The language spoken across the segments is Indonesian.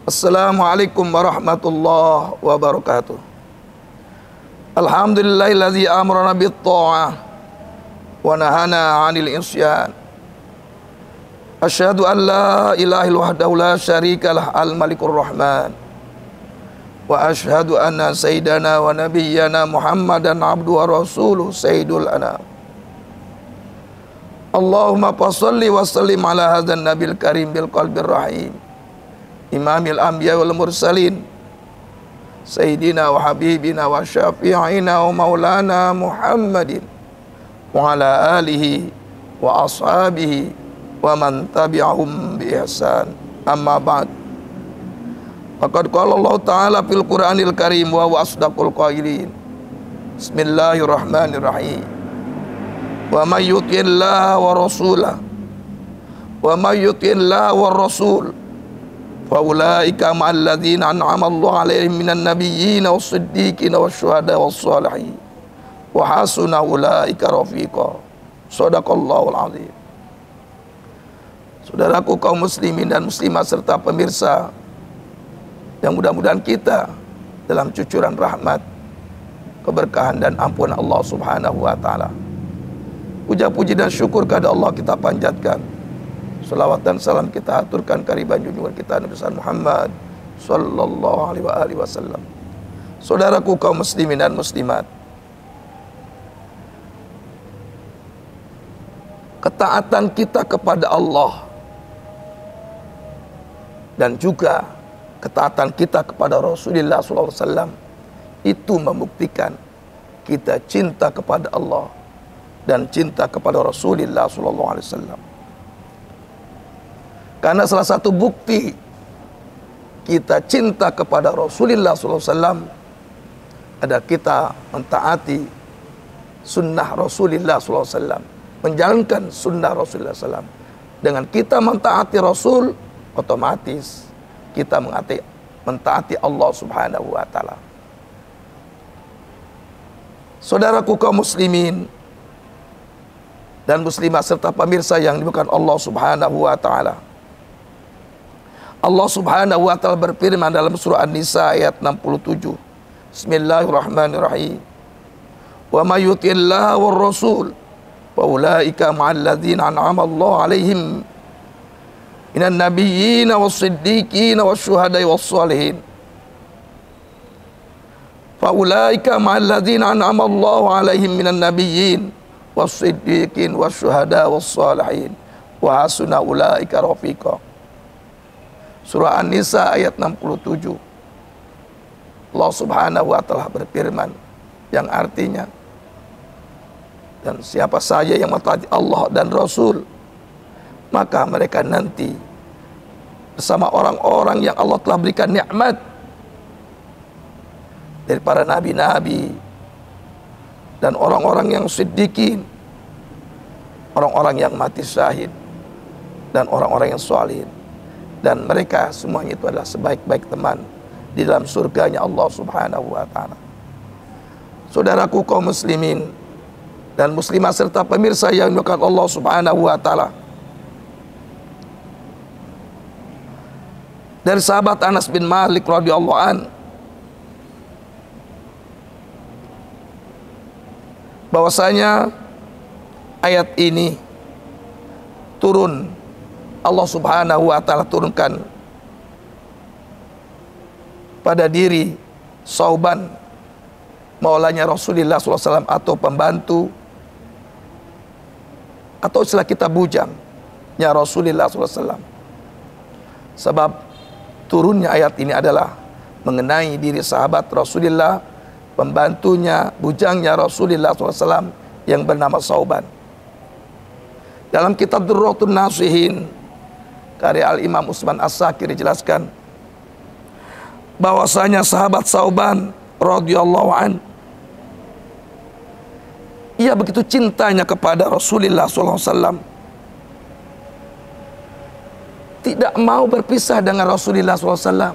Assalamualaikum warahmatullahi wabarakatuh. Alhamdulillahilladzi amarna bit-tha'ah wa nahana 'anil isyan. Asyhadu an la ilaha illallah wahdahu la syarikalah al-malikur rahman. Wa asyhadu anna sayyidana wa nabiyyana Muhammadan abduhu wa rasuluh sayyidul anam. Allahumma fasholli wa sallim ala hadzal nabil karim bil qalbir rahim. Imamil anbiya wal mursalin Sayyidina wa habibina wa syafi'ina wa maulana Muhammadin wa ala alihi wa ashabihi wa man tabi'ahum bi ihsan. Amma ba'd. Faqad qala Allah Ta'ala fil Qur'anil Karim wa huwa asdaqul qailin. Bismillahirrahmanirrahim. Wa may yuti'illaha wa rasulahu wa rasul faulaika ma'al ladzina an'ama Allahu 'alaihim minan nabiyyin was-siddiqin wasyuhada was-shalihin wa hasuna ulaika rafiqa. Shadaqallahul azim. Saudaraku kaum muslimin dan muslimat serta pemirsa yang mudah-mudahan kita dalam cucuran rahmat, keberkahan dan ampunan Allah Subhanahu wa taala. Puja puji dan syukur kepada Allah kita panjatkan. Salawat dan salam kita aturkan kehadiran junjungan kita Nabi Muhammad sallallahu alaihi wasallam. Saudaraku kaum muslimin dan muslimat, ketaatan kita kepada Allah dan juga ketaatan kita kepada Rasulullah sallallahu alaihi wasallam itu membuktikan kita cinta kepada Allah dan cinta kepada Rasulullah sallallahu alaihi wasallam. Karena salah satu bukti kita cinta kepada Rasulullah SAW ada kita mentaati sunnah Rasulullah SAW, menjalankan sunnah Rasulullah SAW. Dengan kita mentaati Rasul, otomatis kita mentaati Allah Subhanahu wa taala. Saudaraku kaum muslimin dan muslimat serta pemirsa yang dimuliakan Allah Subhanahu wa taala. Allah Subhanahu wa taala berfirman dalam surah An-Nisa ayat 67. Bismillahirrahmanirrahim. Wa may yuti'illaha war rasul fa ulaika ma'al ladzina an'ama Allahu 'alaihim minan nabiyyin was-siddiqin wasyuhada'i was-shalihin. Fa ulaika ma'al ladzina an'ama Allahu 'alaihim minan nabiyyin was-siddiqin wasyuhada'i was-shalihin wa hasuna ulaika rafiqa. Surah An-Nisa ayat 67. Allah Subhanahu wa taala berfirman yang artinya, dan siapa saja yang mentaati Allah dan Rasul, maka mereka nanti bersama orang-orang yang Allah telah berikan nikmat dari para nabi-nabi dan orang-orang yang siddiqin, orang-orang yang mati syahid dan orang-orang yang sholihin. Dan mereka semuanya itu adalah sebaik-baik teman di dalam surganya Allah Subhanahu wa taala. Saudaraku kaum muslimin dan muslimah serta pemirsa yang dimuliakan Allah Subhanahu wa taala. Dari sahabat Anas bin Malik radhiyallahu an, bahwasanya ayat ini turun, Allah Subhanahu wa taala turunkan pada diri Sauban, maulanya Rasulullah SAW, atau pembantu atau istilah kita bujangnya Rasulullah SAW. Sebab turunnya ayat ini adalah mengenai diri sahabat Rasulullah, pembantunya, bujangnya Rasulullah SAW yang bernama Sauban. Dalam kitab Durratun Nasihin karya Al-Imam Utsman As-Sakir dijelaskan bahwasanya sahabat Sauban radhiyallahu an, ia begitu cintanya kepada Rasulullah SAW, tidak mau berpisah dengan Rasulullah SAW,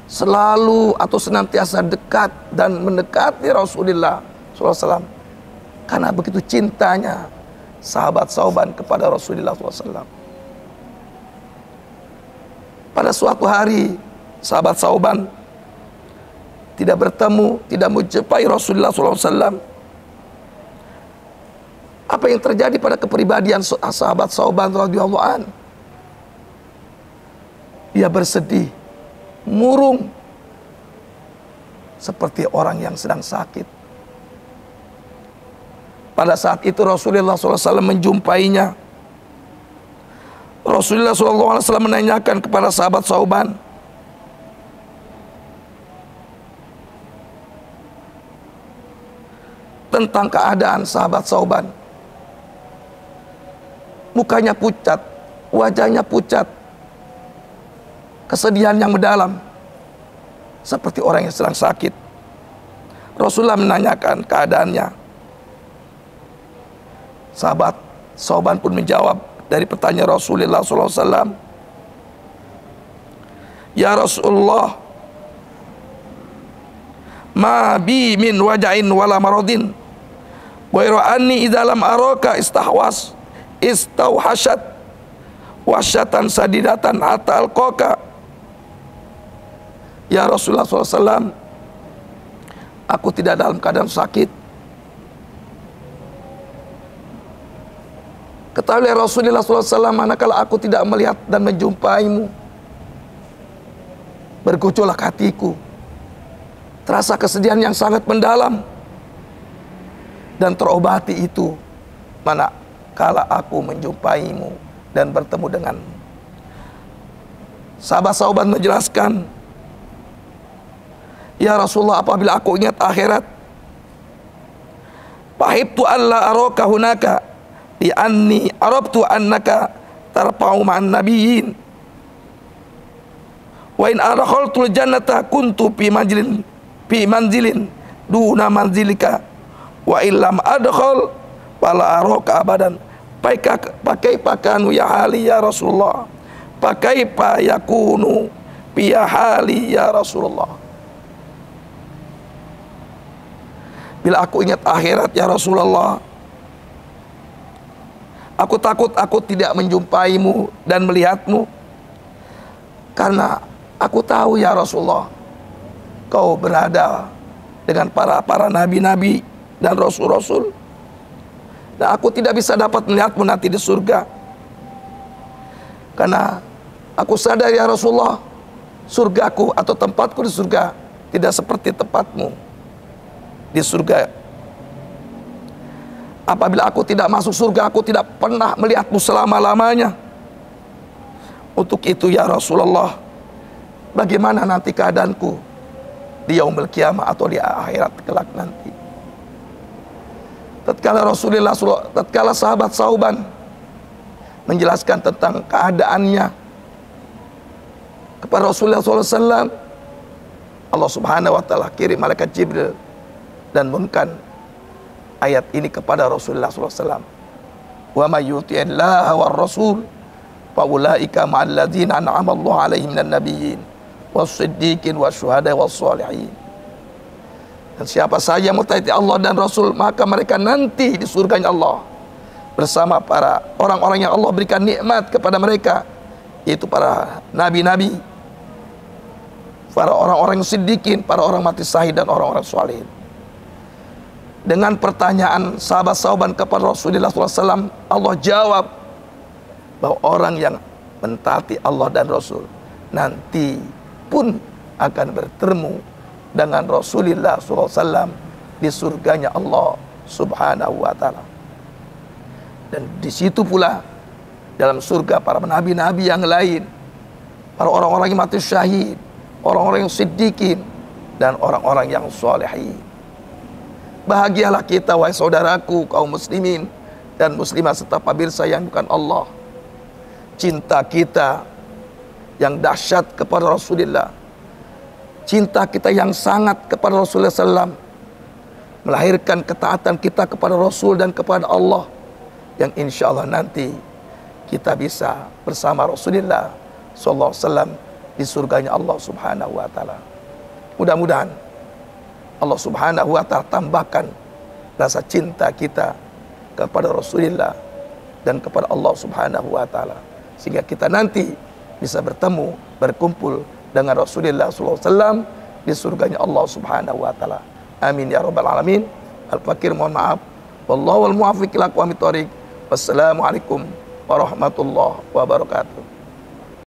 selalu atau senantiasa dekat dan mendekati Rasulullah SAW, karena begitu cintanya sahabat Sauban kepada Rasulullah SAW. Pada suatu hari sahabat Sauban tidak bertemu, tidak menjumpai Rasulullah SAW. Apa yang terjadi pada kepribadian sahabat Sauban radhiyallahu an? Dia bersedih, murung, seperti orang yang sedang sakit. Pada saat itu Rasulullah SAW menjumpainya. Rasulullah SAW menanyakan kepada sahabat Sauban, tentang keadaan sahabat Sauban. Mukanya pucat, wajahnya pucat, kesedihan yang mendalam, seperti orang yang sedang sakit. Rasulullah menanyakan keadaannya. Sahabat Sauban pun menjawab dari pertanyaan Rasulullah SAW, "Ya Rasulullah, ma bi min wajain wala maradin, wa anni idza lam araka istauhashat wasyatan sadidatan hatta alqaka." Ya Rasulullah SAW, aku tidak dalam keadaan sakit. Ketahuilah Rasulullah SAW, manakala aku tidak melihat dan menjumpaimu, bergejolak hatiku, terasa kesedihan yang sangat mendalam, dan terobati itu manakala aku menjumpaimu dan bertemu denganmu. Sahabat Sauban menjelaskan, "Ya Rasulullah, apabila aku ingat akhirat, fahibtu alla araka hunaka li anni arabtu annaka tarfa'u ma'an nabiyyin, wa in adkhaltul jannata kuntu fi manzilin duna manzilika, wa illam adkhal fala araka abadan." Pakai pakanu ya hali ya Rasulullah, pakai pa yakunu bi hali ya Rasulullah. Bila aku ingat akhirat ya Rasulullah, aku takut aku tidak menjumpaimu dan melihatmu, karena aku tahu ya Rasulullah, kau berada dengan para nabi-nabi dan rasul-rasul, dan aku tidak bisa dapat melihatmu nanti di surga. Karena aku sadar ya Rasulullah, surgaku atau tempatku di surga tidak seperti tempatmu di surga. Apabila aku tidak masuk surga, aku tidak pernah melihatmu selama-lamanya. Untuk itu ya Rasulullah, bagaimana nanti keadaanku di yaumul qiyamah atau di akhirat kelak nanti? Tatkala sahabat Sauban menjelaskan tentang keadaannya kepada Rasulullah SAW, Allah Subhanahu wa Ta'ala kirim malaikat Jibril dan menurunkan ayat ini kepada Rasulullah SAW. "Wa may yuti'illaha war rasul fa ulaika ma'al ladzina an'ama Allahu 'alaihim minan nabiyyin was-siddiqin wasyuhada was-shalihin." Dan siapa saja yang mentaati Allah dan Rasul, maka mereka nanti di surganya Allah bersama para orang-orang yang Allah berikan nikmat kepada mereka, yaitu para nabi-nabi, para orang-orang siddiqin, para orang mati syahid, dan orang-orang sholihin. Dengan pertanyaan sahabat Sauban kepada Rasulullah SAW, Allah jawab bahwa orang yang mentaati Allah dan Rasul nanti pun akan bertemu dengan Rasulullah SAW di surganya Allah Subhanahu wa Ta'ala. Dan di situ pula, dalam surga para nabi-nabi yang lain, para orang-orang yang mati syahid, orang-orang yang siddiqin, dan orang-orang yang sholihin. Bahagialah kita wahai saudaraku kaum muslimin dan muslimah serta pemirsa yang bukan Allah. Cinta kita yang dahsyat kepada Rasulullah, cinta kita yang sangat kepada Rasulullah SAW, melahirkan ketaatan kita kepada Rasul dan kepada Allah, yang insya Allah nanti kita bisa bersama Rasulullah SAW di surganya Allah Subhanahu wa Ta'ala. Mudah-mudahan Allah Subhanahu wa Ta'ala tambahkan rasa cinta kita kepada Rasulullah dan kepada Allah Subhanahu wa Ta'ala, sehingga kita nanti bisa bertemu, berkumpul dengan Rasulullah SAW di surganya Allah Subhanahu wa taala. Amin ya rabbal alamin. Al-Fakir mohon maaf. Wallahu wal muwaffiq ila aqwamit thoriq. Wassalamualaikum warahmatullahi wabarakatuh.